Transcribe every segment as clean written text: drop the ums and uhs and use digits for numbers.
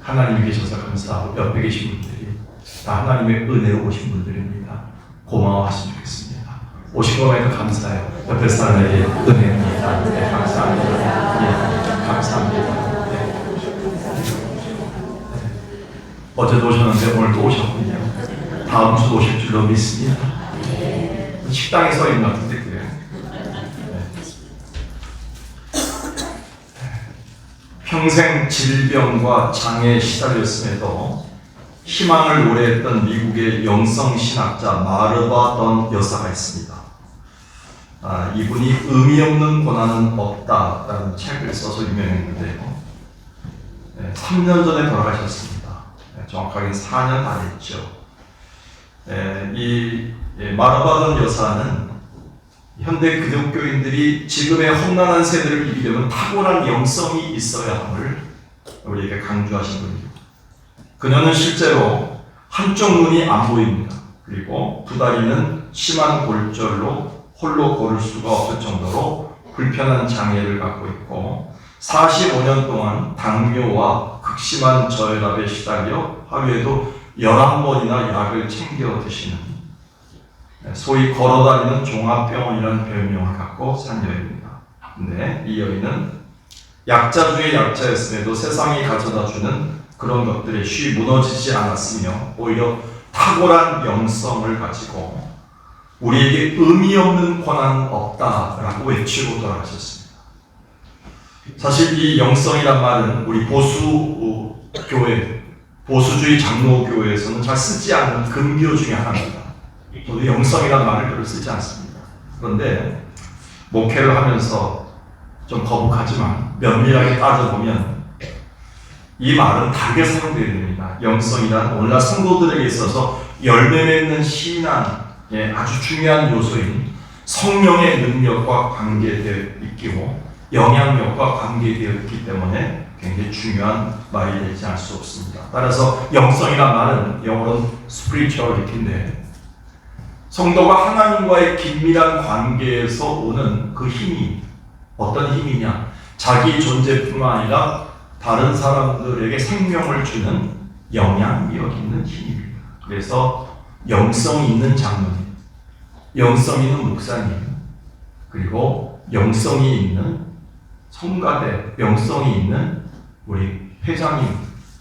하나님이 계셔서 감사하고 옆에 계신 분들이 다 하나님의 은혜로 오신 분들입니다. 고마워하시면 좋겠습니다. 오신 것만에도 감사해요. 옆에 사람에게 은혜입니다. 네, 감사합니다. 네, 감사합니다. 네. 어제도 오셨는데 오늘도 오셨군요. 다음 주도 오실 줄로 믿습니다. 식당에 서 있는 것 같은데 그래요. 평생 질병과 장애에 시달렸음에도 희망을 노래했던 미국의 영성신학자 마르바 던 여사가 있습니다. 이분이 의미 없는 고난은 없다라는 책을 써서 유명했는데요. 3년 전에 돌아가셨습니다. 정확하게 4년 다 됐죠. 이 마르바 던 여사는 현대 기독교인들이 지금의 험난한 세대를 이기려면 탁월한 영성이 있어야 함을 우리에게 강조하신 분입니다. 그녀는 실제로 한쪽 눈이 안 보입니다. 그리고 두 다리는 심한 골절로 홀로 걸을 수가 없을 정도로 불편한 장애를 갖고 있고 45년 동안 당뇨와 극심한 저혈압에 시달려 하루에도 11번이나 약을 챙겨 드시는 소위 걸어다니는 종합병원이라는 별명을 갖고 산 여인입니다. 근데 이 여인은 약자 중에 약자였음에도 세상이 가져다주는 그런 것들에 쉬 무너지지 않았으며 오히려 탁월한 영성을 가지고 우리에게 의미 없는 고난은 없다라고 외치고 돌아가셨습니다. 사실 이 영성이란 말은 우리 보수주의 장로교회에서는 잘 쓰지 않는 금교 중에 하나입니다. 저도 영성이란 말을 별로 쓰지 않습니다. 그런데 목회를 하면서 좀 거북하지만 면밀하게 따져보면 이 말은 다르게 사용되어야 됩니다. 영성이란 오늘날 성도들에게 있어서 열매 맺는 신앙의 아주 중요한 요소인 성령의 능력과 관계되어 있고 영향력과 관계되어 있기 때문에 굉장히 중요한 말이 되지 않을 수 없습니다. 따라서 영성이란 말은 영어로는 spirituality인데 성도가 하나님과의 긴밀한 관계에서 오는 그 힘이 어떤 힘이냐? 자기 존재뿐만 아니라 다른 사람들에게 생명을 주는 영향력 있는 힘입니다. 그래서 영성이 있는 장로님, 영성이 있는 목사님, 그리고 영성이 있는 성가대, 영성이 있는 우리 회장님,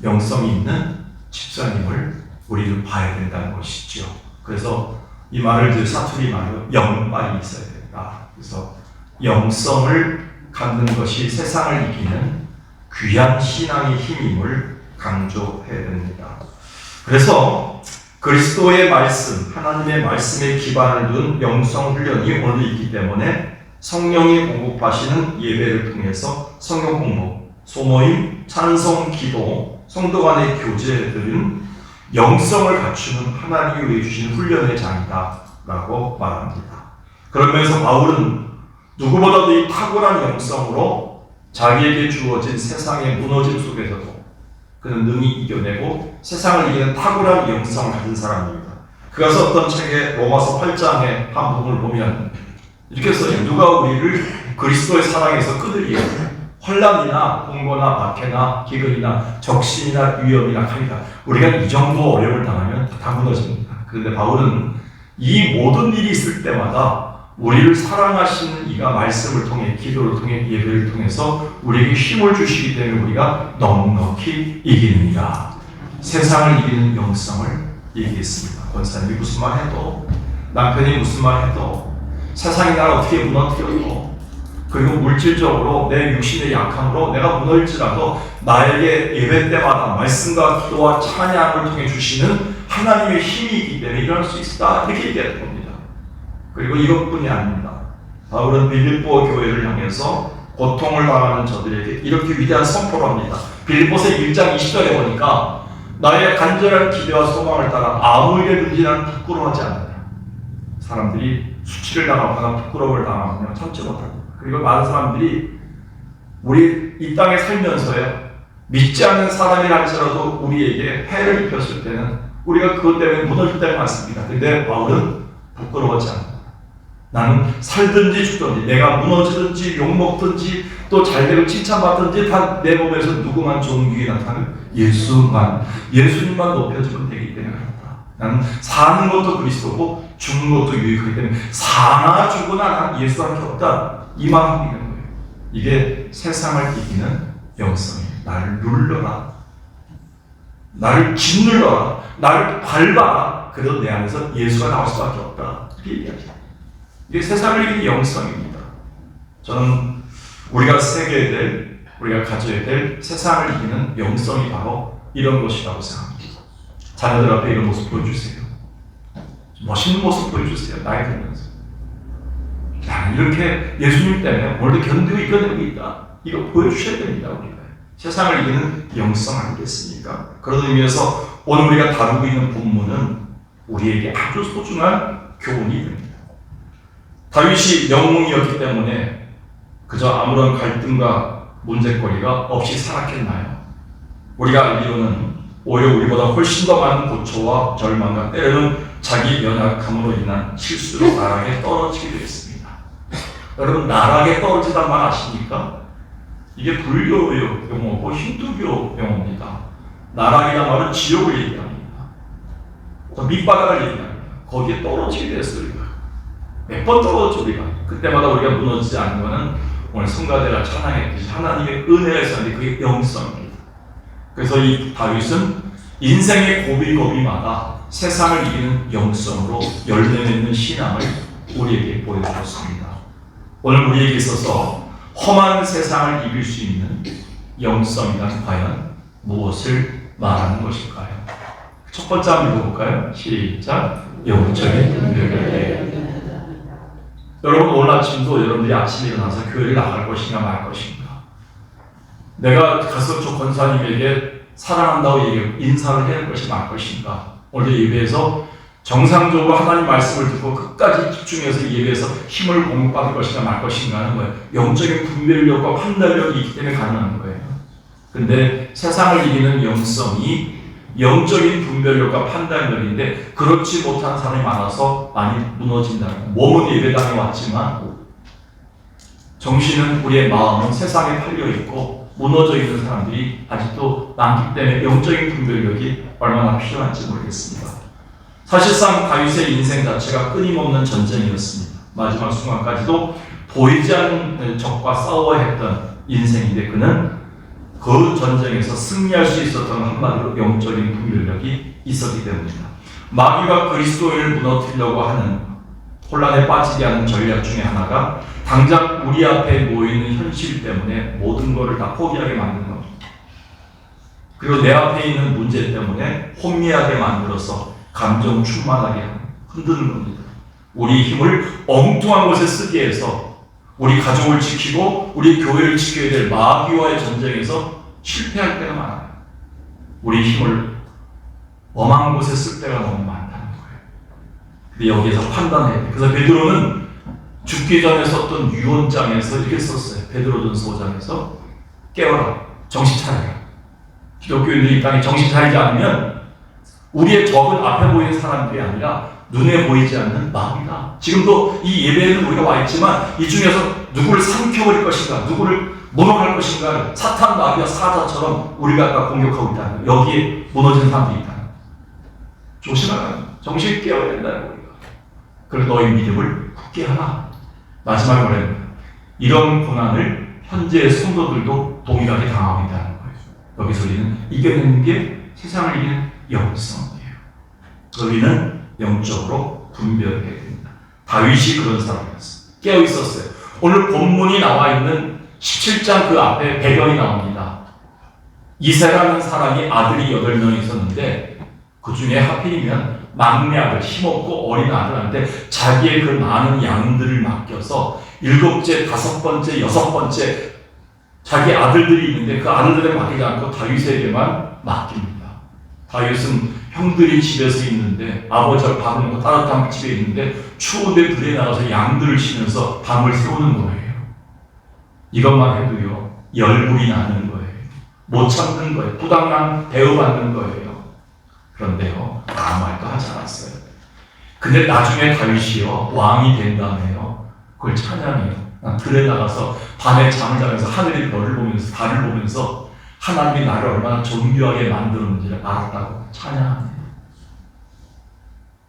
영성이 있는 집사님을 우리는 봐야 된다는 것이죠. 그래서 이 말을 사투리 말로 영빨이 있어야 된다. 그래서 영성을 갖는 것이 세상을 이기는 귀한 신앙의 힘임을 강조해야 됩니다. 그래서 그리스도의 말씀, 하나님의 말씀에 기반을 둔 영성 훈련이 오늘도 있기 때문에 성령이 공급하시는 예배를 통해서 성경 공부, 소모임, 찬송, 기도, 성도 간의 교제들은 영성을 갖추는 하나님이 위해 주신 훈련의 장이다 라고 말합니다. 그러면서 바울은 누구보다도 이 탁월한 영성으로 자기에게 주어진 세상의 무너짐 속에서도 그는 능히 이겨내고 세상을 이기는 탁월한 영성을 가진 사람입니다. 그가 썼던 책의 로마서 8장의 한 부분을 보면 이렇게 써요. 누가 우리를 그리스도의 사랑에서 끊으리요? 환난이나 공고나 박해나 기근이나 적신이나 위험이나 칼이다. 우리가 이 정도 어려움을 당하면 다 무너집니다. 그런데 바울은 이 모든 일이 있을 때마다 우리를 사랑하시는 이가 말씀을 통해, 기도를 통해, 예배를 통해서 우리에게 힘을 주시기 때문에 우리가 넉넉히 이깁니다. 세상을 이기는 영성을 얘기했습니다. 권사님이 무슨 말 해도, 남편이 무슨 말 해도, 세상이 나를 어떻게 무너뜨려도, 그리고 물질적으로 내 육신의 약함으로 내가 무너질지라도 나에게 예배 때마다 말씀과 기도와 찬양을 통해 주시는 하나님의 힘이 있기 때문에 일어날 수 있다. 이렇게 얘기하는 겁니다. 그리고 이것뿐이 아닙니다. 바울은 빌립보 교회를 향해서 고통을 당하는 저들에게 이렇게 위대한 선포를 합니다. 빌립보서 1장 20절에 보니까 나의 간절한 기대와 소망을 따라 아무 일에든지 나는 부끄러워하지 않는다. 사람들이 수치를 당하거나 부끄러움을 당하면 참지 못합니다. 그리고 많은 사람들이 우리 이 땅에 살면서요, 믿지 않는 사람이라 할지라도 우리에게 해를 입혔을 때는 우리가 그것 때문에 무너질 때가 많습니다. 그런데 바울은 부끄러워하지 않는다. 나는 살든지 죽든지, 내가 무너지든지 욕먹든지 또 잘되고 칭찬받든지 다 내 몸에서 누구만 좋은 기회 나타나는 예수님만 높여주면 되기 때문에 그렇다. 나는 사는 것도 그리스도고 죽는 것도 유익하기 때문에 사나 죽으나 난 예수밖에 없다. 이 마음이 있는 거예요. 이게 세상을 이기는 영성이에요. 나를 눌러라, 나를 짓눌러라, 나를 밟아라. 그래도 내 안에서 예수가 나올 수밖에 없다. 이렇게 얘기하죠. 이게 세상을 이기는 영성입니다. 저는 우리가 새겨야 될, 우리가 가져야 될 세상을 이기는 영성이 바로 이런 것이라고 생각합니다. 자녀들 앞에 이런 모습 보여주세요. 멋있는 모습 보여주세요. 나이 들면서. 야, 이렇게 예수님 때문에 오늘도 견디고 이겨내고 있다. 이거 보여주셔야 됩니다. 우리가. 세상을 이기는 영성 아니겠습니까? 그런 의미에서 오늘 우리가 다루고 있는 본문은 우리에게 아주 소중한 교훈이 됩니다. 다윗이 영웅이었기 때문에 그저 아무런 갈등과 문제거리가 없이 살았겠나요? 우리가 알기로는 오히려 우리보다 훨씬 더 많은 고초와 절망과 때로는 자기 연약함으로 인한 실수로 나락에 떨어지게 되었습니다. 여러분, 나락에 떨어지단 말 아십니까? 이게 불교 용어고 힌두교 용어입니다. 나락이란 말은 지옥을 얘기합니다. 밑바닥을 얘기합니다. 거기에 떨어지게 됐어요. 몇 번 떨어졌죠, 우리가. 그때마다 우리가 무너지지 않는 것은 오늘 성가대가 찬양했듯이 하나님의 은혜가 있었는데 그게 영성입니다. 그래서 이 다윗은 인생의 고비고비마다 세상을 이기는 영성으로 열매 맺는 신앙을 우리에게 보여주었습니다. 오늘 우리에게 있어서 험한 세상을 이길 수 있는 영성이란 과연 무엇을 말하는 것일까요? 첫 번째 한번 읽어볼까요? 시작. 영적인 분별력이에요. 여러분, 오늘 아침도 여러분들이 아침에 일어나서 교회를 나갈 것인가 말 것인가, 내가 가서 저 권사님에게 사랑한다고 인사를 해야 할 것이 말 것인가, 오늘 예배에서 정상적으로 하나님 말씀을 듣고 끝까지 집중해서 예배에서 힘을 공급받을 것인가 말 것인가 하는 거예요. 영적인 분별력과 판단력이 있기 때문에 가능한 거예요. 근데 세상을 이기는 영성이 영적인 분별력과 판단력인데 그렇지 못한 사람이 많아서 많이 무너진다는 거예요. 몸은 예배당에 왔지만 정신은, 우리의 마음은 세상에 팔려있고 무너져 있는 사람들이 아직도 많기 때문에 영적인 분별력이 얼마나 필요한지 모르겠습니다. 사실상 다윗의 인생 자체가 끊임없는 전쟁이었습니다. 마지막 순간까지도 보이지 않는 적과 싸워야 했던 인생인데 그는 그 전쟁에서 승리할 수 있었던 한마디로 영적인 분별력이 있었기 때문입니다. 마귀가 그리스도인을 무너뜨리려고 하는, 혼란에 빠지게 하는 전략 중에 하나가 당장 우리 앞에 모이는 현실 때문에 모든 것을 다 포기하게 만드는 겁니다. 그리고 내 앞에 있는 문제 때문에 혼미하게 만들어서 감정 충만하게 흔드는 겁니다. 우리 힘을 엉뚱한 곳에 쓰게 해서 우리 가족을 지키고 우리 교회를 지켜야 될 마귀와의 전쟁에서 실패할 때가 많아요. 우리 힘을 엄한 곳에 쓸 때가 너무 많다는 거예요. 근데 여기에서 판단해야 돼요. 그래서 베드로는 죽기 전에 썼던 유언장에서 이렇게 썼어요. 베드로전서 5장에서 깨어라, 정신 차려라. 기독교인들이 이 땅에 정신 차리지 않으면 우리의 적은 앞에 보이는 사람들이 아니라 눈에 보이지 않는 마귀다. 지금도 이 예배에는 우리가 와 있지만 이 중에서 누구를 삼켜버릴 것인가, 누구를 무너할 것인가, 사탄 마귀와 사자처럼 우리가 아까 공격하고 있다는 거예요. 여기에 무너지는 사람들이 있다는 거예요. 조심하라. 정신 깨어야 된다는 거예요. 그래서 너희 믿음을 굳게 하라. 마지막에 말합니다. 이런 고난을 현재의 성도들도 동일하게 당하고 있다는 거예요. 여기서 우리는 이겨내는 게 세상을 이기는 영성이에요. 우리는 영적으로 분별해야 됩니다. 다윗이 그런 사람이었어요. 깨어 있었어요. 오늘 본문이 나와 있는 17장 그 앞에 배경이 나옵니다. 이새라는 사람이 아들이 8명 있었는데 그 중에 하필이면 막내 아들, 힘없고 어린 아들한테 자기의 그 많은 양들을 맡겨서 7째, 5번째, 6번째 자기 아들들이 있는데 그 아들들에 맡기지 않고 다윗에게만 맡깁니다. 다윗은 형들이 집에서 있는데 아버지가 밥을 먹고 따뜻한 집에 있는데 추운데 들에 나가서 양들을 치면서 밤을 새우는 거예요. 이것만 해도요 열불이 나는 거예요. 못 참는 거예요. 부당한 대우받는 거예요. 그런데요 아무 말도 하지 않았어요. 근데 나중에 다윗이요 왕이 된 다음에요 그걸 찬양해요. 들에 나가서 밤에 잠을 자면서 하늘의 별을 보면서 달을 보면서 하나님이 나를 얼마나 존귀하게 만들었는지를 알았다고 찬양합니다.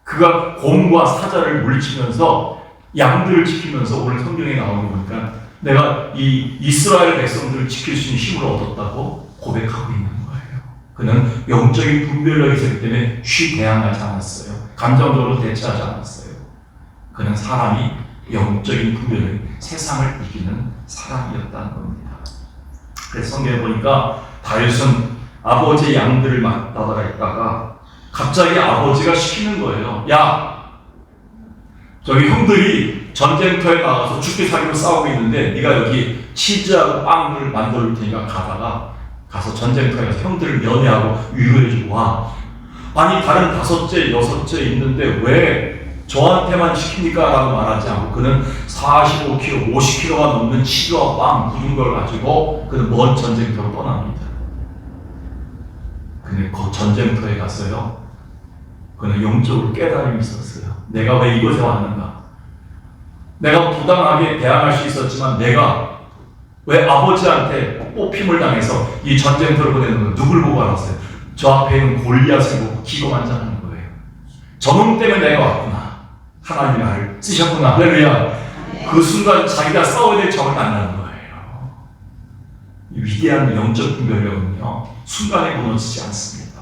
그가 곰과 사자를 물리치면서 양들을 지키면서 오늘 성경에 나오는 거 보니까 내가 이 이스라엘 백성들을 지킬 수 있는 힘을 얻었다고 고백하고 있는 거예요. 그는 영적인 분별력이 있었기 때문에 대항하지 않았어요. 감정적으로 대처하지 않았어요. 그는 사람이 영적인 분별력이 세상을 이기는 사람이었다는 겁니다. 그래서 성경에 보니까 다윗은 아버지의 양들을 맡다가 있다가 갑자기 아버지가 시키는 거예요. 야, 저기 형들이 전쟁터에 나가서 죽기 살기로 싸우고 있는데 네가 여기 치즈하고 빵을 만들어 올 테니까 가서 전쟁터에 가서 형들을 면회하고 위로해주고 와. 아니 다른 5째, 6째 있는데 왜 저한테만 시킵니까? 라고 말하지 않고 그는 45kg, 50kg가 넘는 치즈와 빵 굳은 걸 가지고 그는 먼 전쟁터로 떠납니다. 근데 그 전쟁터에 가서요 그는 영적으로 깨달음이 있었어요. 내가 왜 이곳에 왔는가? 내가 부당하게 대항할 수 있었지만 내가 왜 아버지한테 뽑힘을 당해서 이 전쟁터를 보내는 거 누굴 보고 알았어요? 저 앞에 있는 골리앗을 보고 기고만장하는 거예요. 저놈 때문에 내가 왔구나. 하나님이 나를 쓰셨구나. 할렐루야. 그 순간 자기가 싸워야 될 적을 만나는 거예요. 이 위대한 영적 분별력은요 순간에 무너지지 않습니다.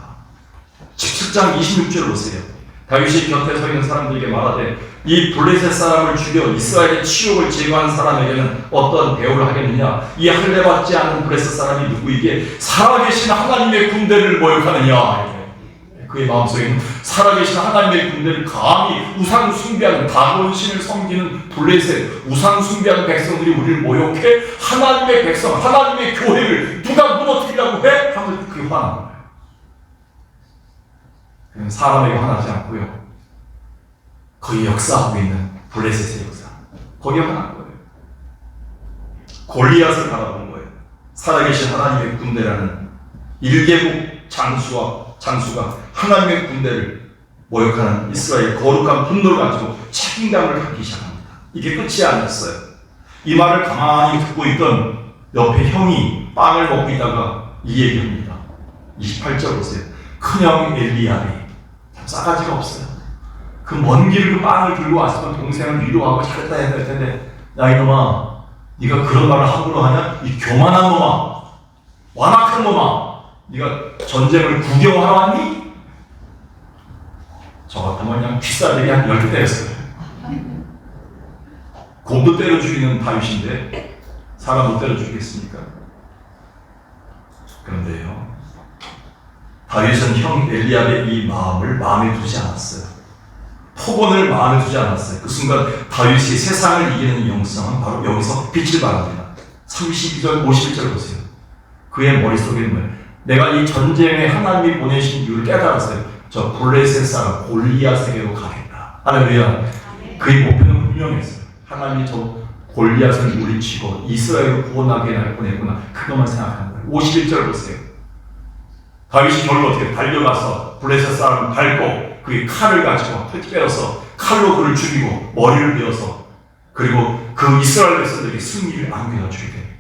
17장 26절 보세요. 다윗이 곁에 서 있는 사람들에게 말하되 이 블레셋 사람을 죽여 이스라엘의 치욕을 제거한 사람에게는 어떤 대우를 하겠느냐? 이 할례받지 않은 블레셋 사람이 누구이기에 살아계신 하나님의 군대를 모욕하느냐? 그의 마음속에는 살아계신 하나님의 군대를 감히 우상 숭배하는 다곤신을 섬기는 블레셋 우상 숭배하는 백성들이 우리를 모욕해 하나님의 백성, 하나님의 교회를 누가 무너뜨리려고 해? 하면 그게 화난 거예요. 그는 사람에게 화나지 않고요. 거기 역사하고 있는 블레셋의 역사. 거기에 화난 거예요. 골리앗을 바라본 거예요. 살아계신 하나님의 군대라는 1개국 장수가 하나님의 군대를 모욕하는 이스라엘 거룩한 분노를 가지고 책임감을 갖기 시작합니다. 이게 끝이 아니었어요. 이 말을 가만히 듣고 있던 옆에 형이 빵을 먹고 있다가 이 얘기합니다. 28절 보세요. 큰형 엘리야비 싸가지가 없어요. 그 먼 길을 그 빵을 들고 왔으면 동생을 위로하고 잘했다 해야 될 텐데 야 이놈아 네가 그런 말을 함부로 하냐? 이 교만한 놈아 완악한 놈아 네가 전쟁을 구경하러 왔니? 저 같으면 그냥 귓살대기 한 10개 때렸어요. 곰도 때려 죽이는 다윗인데 사람도 때려 죽이겠습니까? 그런데요 다윗은 형 엘리압의 이 마음을 마음에 두지 않았어요. 폭언을 마음에 두지 않았어요. 그 순간 다윗이 세상을 이기는 영성은 바로 여기서 빛을 발합니다. 32절 51절 보세요. 그의 머릿속에 있는 내가 이 전쟁에 하나님이 보내신 이유를 깨달았어요. 저 블레셋 사람 골리앗에게로 가겠다. 할렐루야. 그의 목표는 분명했어요. 하나님이 저 골리앗을 물리치고 이스라엘을 구원하게 날 보내구나. 그것만 생각하는 거예요. 51절 보세요. 다윗이 결국 어떻게 달려가서 블레셋 사람을 밟고 그의 칼을 가지고 빼어서 칼로 그를 죽이고 머리를 베어서 그리고 그 이스라엘 백성들에게 승리를 안겨다 주게 됩니다.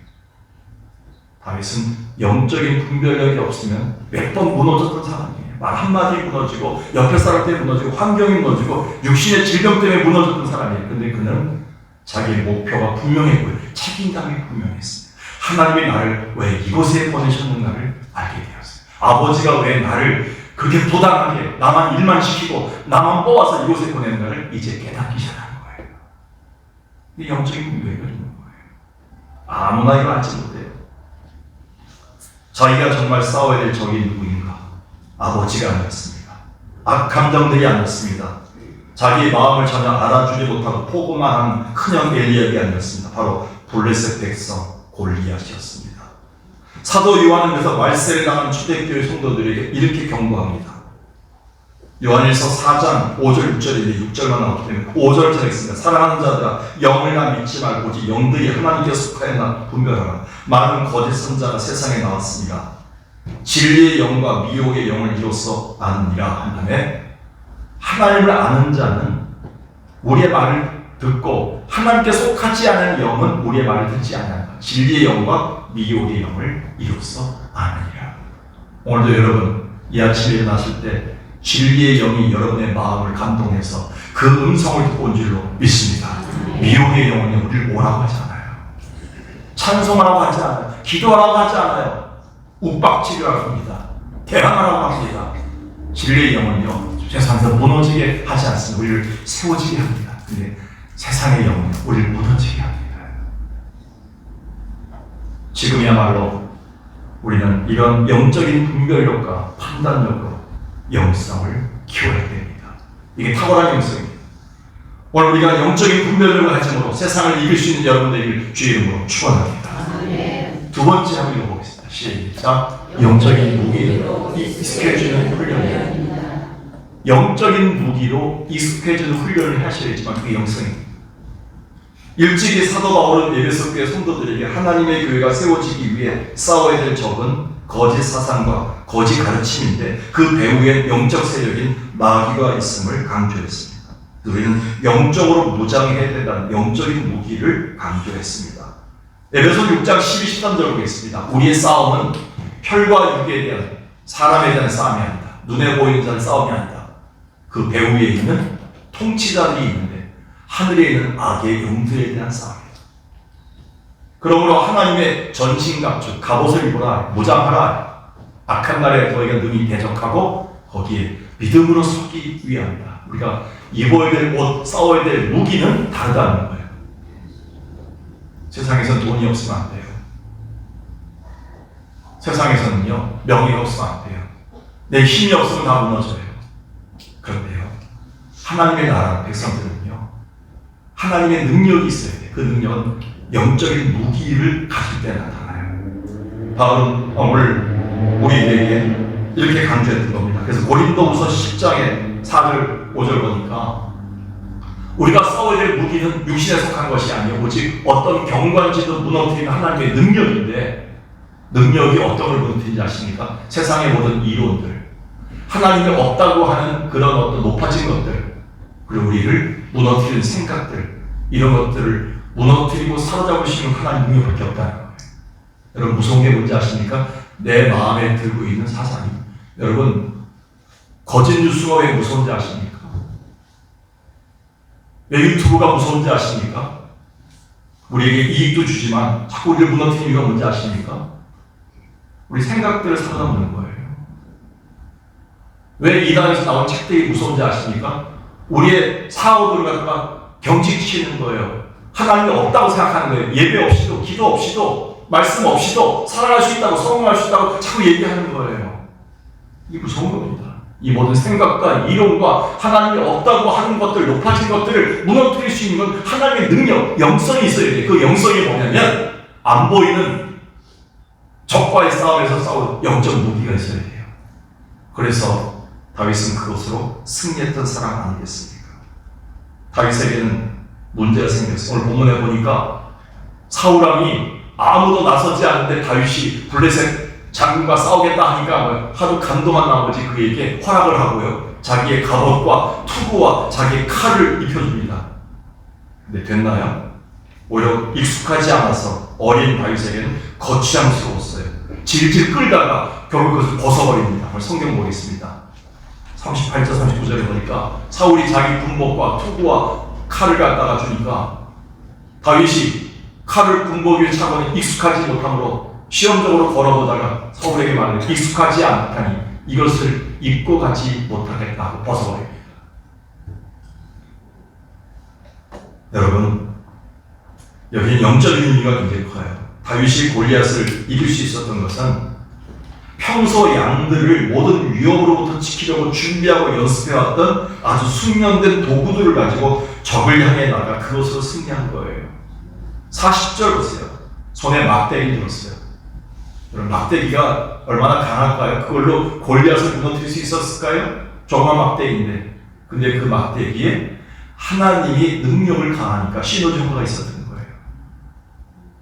다윗은 영적인 분별력이 없으면 몇 번 무너졌던 사람이에요. 말 한마디에 무너지고 옆에 사람 때문에 무너지고 환경이 무너지고 육신의 질병 때문에 무너졌던 사람이에요. 근데 그는 자기의 목표가 분명했고요. 책임감이 분명했습니다. 하나님이 나를 왜 이곳에 보내셨는가를 알게 되었어요. 아버지가 왜 나를 그렇게 부당하게 나만 일만 시키고 나만 뽑아서 이곳에 보내는가를 이제 깨닫기 시작하는 거예요. 이 영적인 분별이 있는 거예요. 아무나 이거 알지 못해요. 자기가 정말 싸워야 될 적이 누구인가? 아버지가 아니었습니다. 악감정들이 아니었습니다. 자기의 마음을 전혀 알아주지 못하고 포고만 한 큰형 엘리압이 아니었습니다. 바로 블레셋 백성 골리앗이었습니다. 사도 요한은 그래서 말세를 당한 초대교회 성도들에게 이렇게 경고합니다. 요한일서 4장 5절 6절인데 6절만 나오기 때문에 5절처럼 있습니다. 사랑하는 자들아 영을나 믿지 말고 오직 영들이 하나님께 속하였나 분별하라. 많은 거짓 선자가 세상에 나왔습니다. 진리의 영과 미혹의 영을 이로써 아느니라 한 다음에 하나님을 아는 자는 우리의 말을 듣고 하나님께 속하지 않은 영은 우리의 말을 듣지 않는다. 진리의 영과 미혹의 영을 이로써 아느니라. 오늘도 여러분 이 아침에 일어나실 때 진리의 영이 여러분의 마음을 감동해서 그 음성을 듣고 온 줄로 믿습니다. 미혹의 영은 우리를 뭐라고 하지 않아요. 찬송하라고 하지 않아요. 기도하라고 하지 않아요. 욱박지르라고 합니다. 대항하라고 합니다. 진리의 영은요, 세상에서 무너지게 하지 않습니다. 우리를 세워지게 합니다. 근데 세상의 영은 우리를 무너지게 합니다. 지금이야말로 우리는 이런 영적인 분별력과 판단력으로 영성을 키워야 됩니다. 이게 탁월한 영성입니다. 오늘 우리가 영적인 분별력을 가짐으로 세상을 이길 수 있는 여러분들에게 주의 이름으로 축원합니다. 두 번째 한번 읽어보겠습니다. 시작. 영적인 무기로 익숙해지는 훈련입니다. 영적인 무기로 익숙해지는 훈련을 하셔야지만 그게 영성입니다. 일찍이 사도 바울은 에베소 교회 성도들에게 하나님의 교회가 세워지기 위해 싸워야 될 적은 거짓 사상과 거짓 가르침인데 그 배후에 영적 세력인 마귀가 있음을 강조했습니다. 우리는 영적으로 무장해야 된다는 영적인 무기를 강조했습니다. 에베소 6장 12, 13절 보겠습니다. 우리의 싸움은 혈과 육에 대한 사람에 대한 싸움이 아니다. 눈에 보이는 자의 싸움이 아니다. 그 배후에 있는 통치자들이 있는데 하늘에 있는 악의 영들에 대한 싸움이다. 그러므로 하나님의 전신갑주, 갑옷을 입어라, 무장하라. 악한 날에 너희가 능히 대적하고 거기에 믿음으로 서기 위함이다. 우리가 입어야 될 옷, 싸워야 될 무기는 다르다는 거예요. 세상에서는 돈이 없으면 안 돼요. 세상에서는요, 명예가 없으면 안 돼요. 내 힘이 없으면 다 무너져요. 그런데요, 하나님의 나라 백성들은요, 하나님의 능력이 있어야 돼요. 그 능력은 영적인 무기를 가질 때 나타나요. 바울은 오늘 우리에게 이렇게 강조했던 겁니다. 그래서 고린도후서 10장의 4절 5절 보니까 우리가 싸워야 될 무기는 육신에 속한 것이 아니요 오직 어떤 경관지도 무너뜨리는 하나님의 능력인데, 능력이 어떤 걸 무너뜨리는지 아십니까? 세상의 모든 이론들, 하나님이 없다고 하는 그런 어떤 높아진 것들, 그리고 우리를 무너뜨리는 생각들, 이런 것들을 무너뜨리고 사로잡을 수 있는 하나님 능력밖에 없다는 거예요. 여러분 무서운 게 뭔지 아십니까? 내 마음에 들고 있는 사상이, 여러분 거짓 뉴스가 왜 무서운지 아십니까? 왜 유튜브가 무서운지 아십니까? 우리에게 이익도 주지만 자꾸 우리를 무너뜨리는 이유가 뭔지 아십니까? 우리 생각들을 살아남는 거예요. 왜 이단에서 나온 책들이 무서운지 아십니까? 우리의 사고들을 갖다가 경직시키는 거예요. 하나님이 없다고 생각하는 거예요. 예배 없이도, 기도 없이도, 말씀 없이도 살아갈 수 있다고, 성공할 수 있다고 자꾸 얘기하는 거예요. 이게 무서운 겁니다. 이 모든 생각과 이론과 하나님이 없다고 하는 것들, 높아진 것들을 무너뜨릴 수 있는 건 하나님의 능력, 영성이 있어야 돼요. 그 영성이 뭐냐면 안 보이는 적과의 싸움에서 싸울 영적 무기가 있어야 돼요. 그래서 다윗은 그것으로 승리했던 사람 아니겠습니까? 다윗에게는 문제가 생겼어요. 오늘 본문에 보니까 사울왕이 아무도 나서지 않는데 다윗이 블레셋 장군과 싸우겠다 하니까 하도 감동한 나머지 그에게 허락을 하고요, 자기의 갑옷과 투구와 자기의 칼을 입혀줍니다. 근데 됐나요? 오히려 익숙하지 않아서 어린 다윗에게는 거추장스러웠어요. 질질 끌다가 결국 그것을 벗어버립니다. 오늘 성경 보겠습니다. 38절 39절에 보니까 사울이 자기 군복과 투구와 칼을 갖다가 주니까 다윗이 칼을 군복 위에 차고는 익숙하지 못함으로 시험적으로 걸어보다가 사울에게 말하는 익숙하지 않다니 이것을 입고 가지 못하겠다고 벗어버립니다. 여러분, 여기는 영적인 의미가 굉장히 커요. 다윗이 골리앗을 이길 수 있었던 것은 평소 양들을 모든 위협으로부터 지키려고 준비하고 연습해왔던 아주 숙련된 도구들을 가지고 적을 향해 나가 그것으로 승리한 거예요. 40절 보세요. 손에 막대기 들었어요. 여러분, 막대기가 얼마나 강할까요? 그걸로 골리앗을 무너뜨릴 수 있었을까요? 조그만 막대기인데, 근데 그 막대기에 하나님이 능력을 강하니까 시너지효과가 있었던 거예요.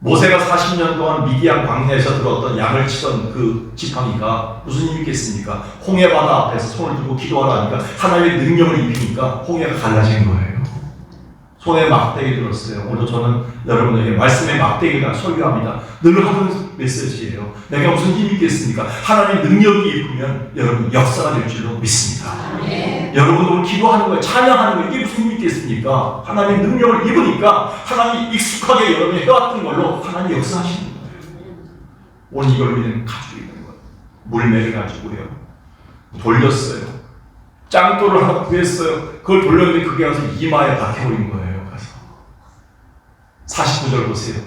모세가 40년 동안 미디안 광야에서 들었던 양을 치던 그 지팡이가 무슨 힘이 있겠습니까? 홍해 바다 앞에서 손을 들고 기도하라 하니까 하나님의 능력을 입히니까 홍해가 갈라진 거예요. 손에 막대기 들었어요. 오늘 저는 여러분에게 말씀의 막대기가 설교합니다. 늘 하는 메시지예요. 내가 무슨 힘이 있겠습니까? 하나님의 능력이 입으면 여러분 역사가 될 줄로 믿습니다. 네. 여러분 오늘 기도하는 거예요. 찬양하는 거예요. 이게 무슨 힘이 있겠습니까? 하나님의 능력을 입으니까 하나님이 익숙하게 여러분이 해왔던 걸로 하나님이 역사하시는 거예요. 오늘 이걸 우리는 가지고 있는 거예요. 물매를 가지고요. 돌렸어요. 짱돌을 하나 구했어요. 그걸 돌렸는데 그게 와서 이마에 박혀버린 거예요. 49절 보세요.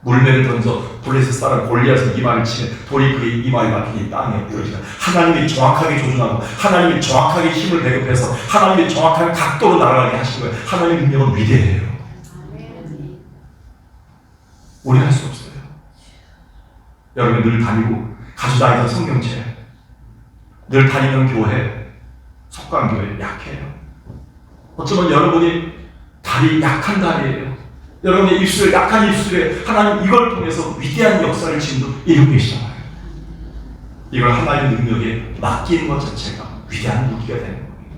물매를 던져 블레셋 사람 골리앗의 이마를 치면 돌이 그의 이마에 박히니 땅에 뿌려지다. 하나님이 정확하게 조준하고 하나님이 정확하게 힘을 배급해서 하나님이 정확한 각도로 날아가게 하신 거예요. 하나님의 능력은 위대해요. 우리는 할 수 없어요. 여러분 늘 다니고 가지고 다니던 성경책, 늘 다니는 교회, 속광교회 약해요. 어쩌면 여러분이 다리 약한 다리예요. 여러분의 입술에 약한 입술에 하나님 이걸 통해서 위대한 역사를 지금도 이루고 계시잖아요. 이걸 하나님의 능력에 맡기는 것 자체가 위대한 무기가 되는 겁니다.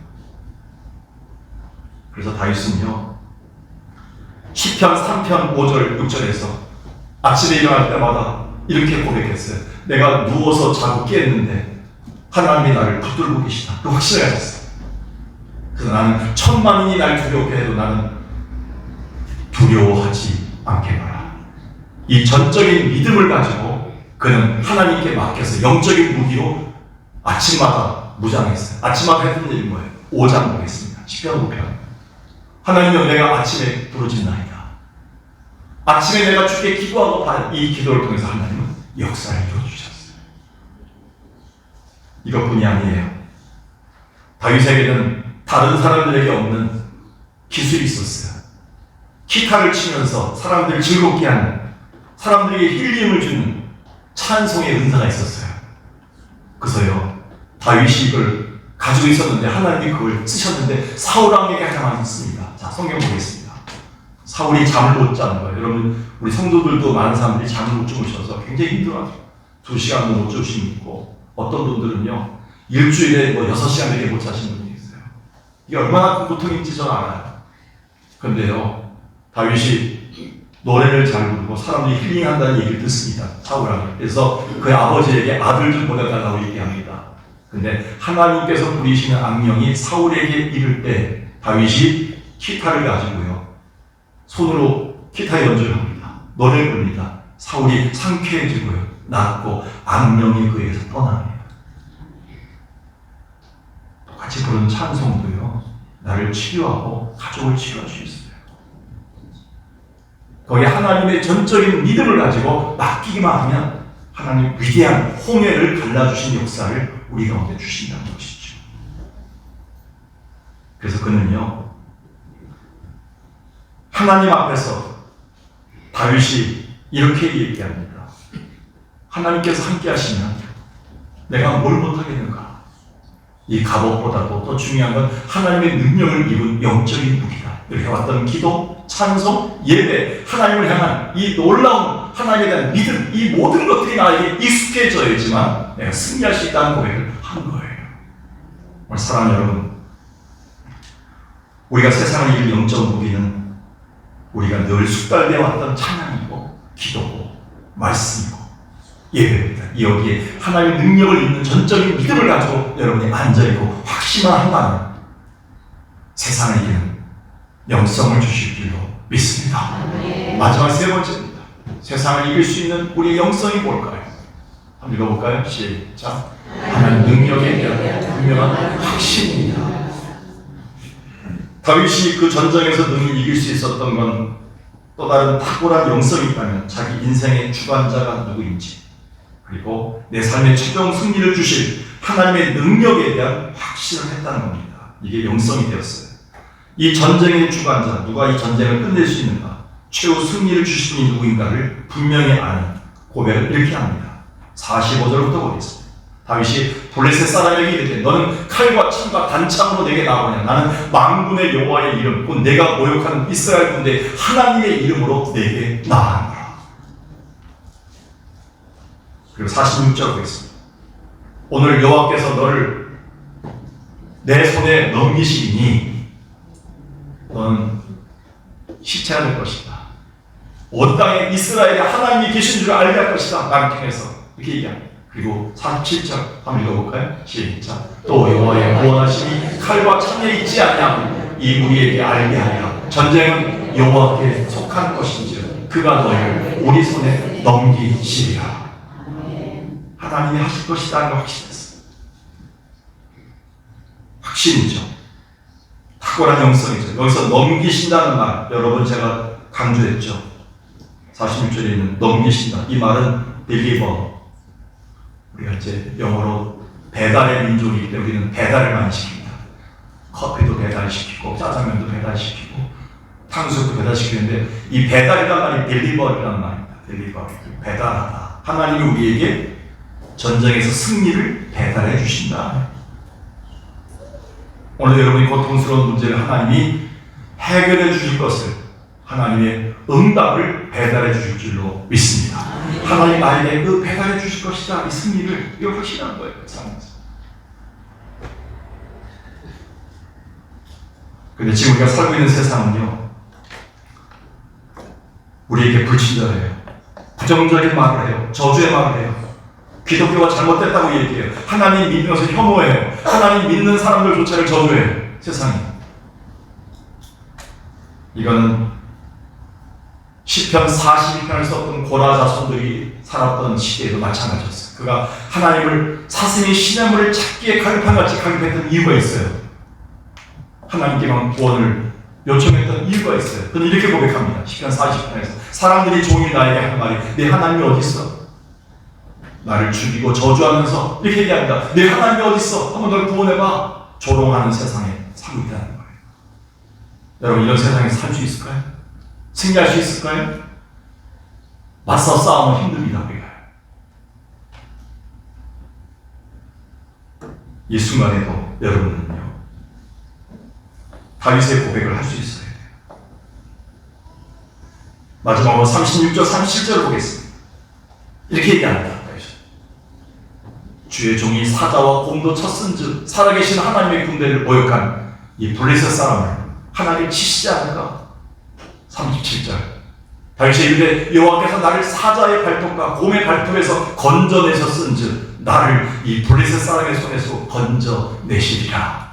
그래서 다윗은요 시편 3편 5절 6절에서 아침에 일어날 때마다 이렇게 고백했어요. 내가 누워서 자고 깼는데 하나님이 나를 붙들고 계시다. 그 확신을 가졌어요. 그래서 나는 천만인이 날 두렵게 해도 나는 두려워하지 않겠노라. 이 전적인 믿음을 가지고 그는 하나님께 맡겨서 영적인 무기로 아침마다 무장했어요. 아침마다 했던 일이 뭐예요? 5장 보겠습니다. 시편 5편. 하나님은 내가 아침에 부르짖나이다. 아침에 내가 주께 기도하고 이 기도를 통해서 하나님은 역사를 이루어주셨어요. 이것뿐이 아니에요. 다윗에게는 다른 사람들에게 없는 기술이 있었어요. 기타를 치면서 사람들을 즐겁게 하는, 사람들에게 힐링을 주는 찬송의 은사가 있었어요. 그래서요 다윗이 이걸 가지고 있었는데 하나님이 그걸 쓰셨는데 사울왕에게 하나만 씁니다. 자, 성경 보겠습니다. 사울이 잠을 못 자는 거예요. 여러분 우리 성도들도 많은 사람들이 잠을 못 주무셔서 굉장히 힘들어하죠. 2시간도 못 주무시는 있고 어떤 분들은요 일주일에 6시간밖에 못 자시는 분이 있어요. 이게 얼마나 큰 고통인지 저는 알아요. 그런데요 다윗이 노래를 잘 부르고 사람들이 힐링한다는 얘기를 듣습니다. 사울왕이. 그래서 그의 아버지에게 아들 좀 보내달라고 얘기합니다. 근데 하나님께서 부리시는 악령이 사울에게 이를 때 다윗이 기타를 가지고요 손으로 기타 연주를 합니다. 노래를 부릅니다. 사울이 상쾌해지고요 낫고 악령이 그에게서 떠납니다. 똑같이 부르는 찬송도요 나를 치료하고 가족을 치료할 수 있어요. 거기에 하나님의 전적인 믿음을 가지고 맡기기만 하면 하나님 위대한 홍해를 갈라주신 역사를 우리 가운데 주신다는 것이죠. 그래서 그는요 하나님 앞에서 다윗이 이렇게 얘기합니다. 하나님께서 함께 하시면 내가 뭘 못하겠는가? 이 갑옷보다도 더 중요한 건 하나님의 능력을 입은 영적인 무기다. 이렇게 왔던 기도, 찬송, 예배, 하나님을 향한 이 놀라운 하나님에 대한 믿음, 이 모든 것들이 나에게 익숙해져야지만 내가 승리할 수 있다는 고백을 한 거예요. 오늘 사랑하는 여러분, 우리가 세상을 이길 영적 무기는 우리가 늘 숙달되어 왔던 찬양이고 기도고 말씀이고 예배입니다. 여기에 하나님의 능력을 입는 전적인 믿음을 가지고 여러분이 앉아있고 확신만 한다면 세상을 이기는 영성을 주실 줄로 믿습니다. 마지막 세 번째입니다. 세상을 이길 수 있는 우리의 영성이 뭘까요? 한번 읽어볼까요? 시작. 하나님 능력에 대한 분명한 확신입니다. 다윗이 그 전쟁에서 능히 이길 수 있었던 건 또 다른 탁월한 영성이 있다면 자기 인생의 주관자가 누구인지 그리고 내 삶의 최종 승리를 주실 하나님의 능력에 대한 확신을 했다는 겁니다. 이게 영성이 되었어요. 이 전쟁의 주관자, 누가 이 전쟁을 끝낼 수 있는가, 최후 승리를 주신 이 누구인가를 분명히 아는 고백을 이렇게 합니다. 45절부터 보겠습니다. 다윗이 블레셋 사람에게 이르되 너는 칼과 창과 단창으로 내게 나오냐? 나는 만군의 여호와의 이름 곧 내가 모욕하는 이스라엘 군대 하나님의 이름으로 내게 나아가노라. 그리고 46절 보겠습니다. 오늘 여호와께서 너를 내 손에 넘기시니 너는 시체가 될 것이다. 온 땅에 이스라엘에 하나님이 계신 줄 알게 할 것이다. 나를 통해서 이렇게 얘기합니다. 그리고 47절 한번 읽어볼까요? 시작. 또 여호와의 구원하심이 칼과 창에 있지 아니하고 이 우리에게 알게 하리라. 전쟁은 여호와께 속한 것인지 그가 너희를 우리 손에 넘기시리라. 하나님이 하실 것이라는 걸 확신했어요. 확신이죠. 탁월한 영성이죠. 여기서 넘기신다는 말 여러분 제가 강조했죠. 46절에 있는 넘기신다. 이 말은 딜리버. 우리가 이제 영어로 배달의 민족이기 때문에 우리는 배달을 많이 시킵니다. 커피도 배달시키고 짜장면도 배달시키고 탕수육도 배달시키는데 이 배달이란 말이 딜리버라는 말입니다. 딜리버. 배달하다. 하나님이 우리에게 전쟁에서 승리를 배달해 주신다. 오늘 여러분이 고통스러운 문제를 하나님이 해결해 주실 것을 하나님의 응답을 배달해 주실 줄로 믿습니다. 하나님 나에게 그 배달해 주실 것이다. 이 승리를 이걸 확신한 거예요. 근데 지금 우리가 살고 있는 세상은요, 우리에게 불친절해요. 부정적인 말을 해요. 저주의 말을 해요. 기독교가 잘못됐다고 얘기해요. 하나님 믿으면서 혐오해요. 하나님 믿는 사람들조차를 저주해요. 세상이. 이거는 시편 42편을 썼던 고라 자손들이 살았던 시대에도 마찬가지였어요. 그가 하나님을 사슴이 시냇물을 찾기에 갈팡같이 갈급했던 이유가 있어요. 하나님께만 구원을 요청했던 이유가 있어요. 그는 이렇게 고백합니다. 시편 40편에서 사람들이 종일 나에게 하는 말이 내 하나님이 어디 있어? 나를 죽이고 저주하면서 이렇게 얘기합니다. 내 하나님이 어디 있어? 한번 널 구원해봐. 조롱하는 세상에 살고 있다는 거예요. 여러분 이런 세상에 살 수 있을까요? 승리할 수 있을까요? 맞서 싸우면 힘듭니다. 우리가. 이 순간에도 여러분은요 다윗의 고백을 할 수 있어야 돼요. 마지막으로 36절 37절을 보겠습니다. 이렇게 얘기합니다. 주의 종이 사자와 곰도 쳤은즉 살아계신 하나님의 군대를 모욕한 이 블레셋 사람을 하나님이 치시지 않을까? 37절 다윗이 이르되 여호와께서 나를 사자의 발톱과 곰의 발톱에서 건져내셨은즉 나를 이 블레셋 사람의 손에서 건져내시리라.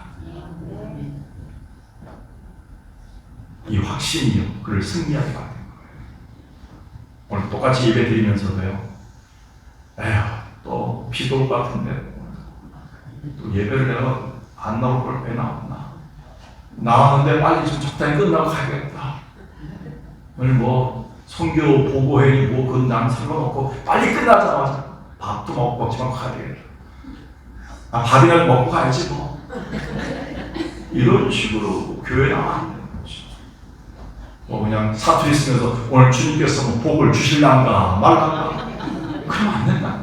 이 확신이요 그를 승리하게 만든 거예요. 오늘 똑같이 예배 드리면서도요 에휴 또 비도 올 것 같은데 또 예배를 내가 안 나올 걸 왜 나왔나? 나왔는데 빨리 좀 적당히 끝나고 가야겠다. 오늘 뭐 선교 보고회니 뭐 그건 난 상관없고 빨리 끝나자마자 밥도 먹지만 가야 되겠다. 아 밥이라도 먹고 가야지 뭐. 이런 식으로 교회 나가면 안 되는 거지. 뭐 그냥 사투리 쓰면서 오늘 주님께서 뭐 복을 주실란가 말란가 그러면 안 된다.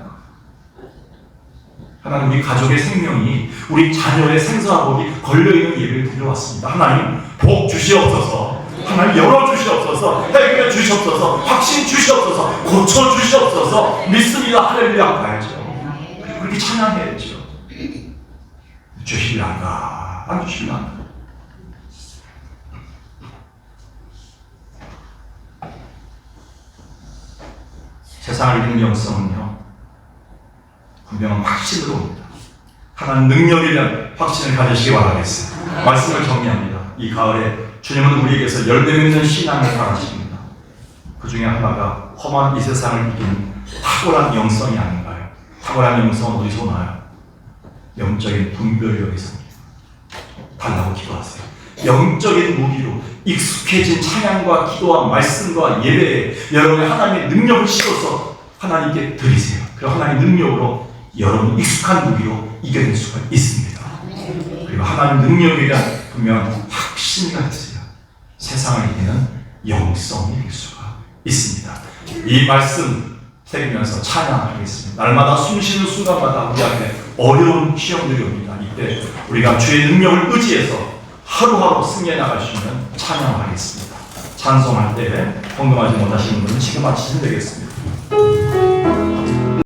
하나님 우리 가족의 생명이 우리 자녀의 생사와 복이 걸려있는 예배를 드려왔습니다. 하나님 복 주시옵소서. 하나님 열어주시옵소서. 해결해 주시옵소서. 확신 주시옵소서. 고쳐주시옵소서. 믿습니다. 할렐루야 가야죠. 그렇게 찬양해야죠. 주실란가 안 주실란가. 세상을 이기는 영성은요 분명한 확신으로 옵니다. 하나님 능력이란 확신을 가지시기 바라겠습니다. 말씀을 정리합니다. 이 가을에 주님은 우리에게서 열매 맺는 신앙을 바라십니다. 그 중에 하나가 험한 이 세상을 이기는 탁월한 영성이 아닌가요? 탁월한 영성은 어디서 나요? 영적인 분별력에서 달라고 기도하세요. 영적인 무기로 익숙해진 찬양과 기도와 말씀과 예배에 여러분의 하나님의 능력을 실어서 하나님께 드리세요. 그리고 하나님의 능력으로 여러분 익숙한 무기로 이겨낼 수가 있습니다. 그리고 하나님 능력이란 분명한 확신이 있어요. 세상을 이기는 영성이 될 수가 있습니다. 이 말씀 새기면서 찬양하겠습니다. 날마다 숨쉬는 순간마다 우리 앞에 어려운 시험들이 옵니다. 이때 우리가 주의 능력을 의지해서 하루하루 승리해 나갈 수 있는 찬양을 하겠습니다. 찬송할 때 공감하지 못하시는 분은 지금 마치시면 되겠습니다.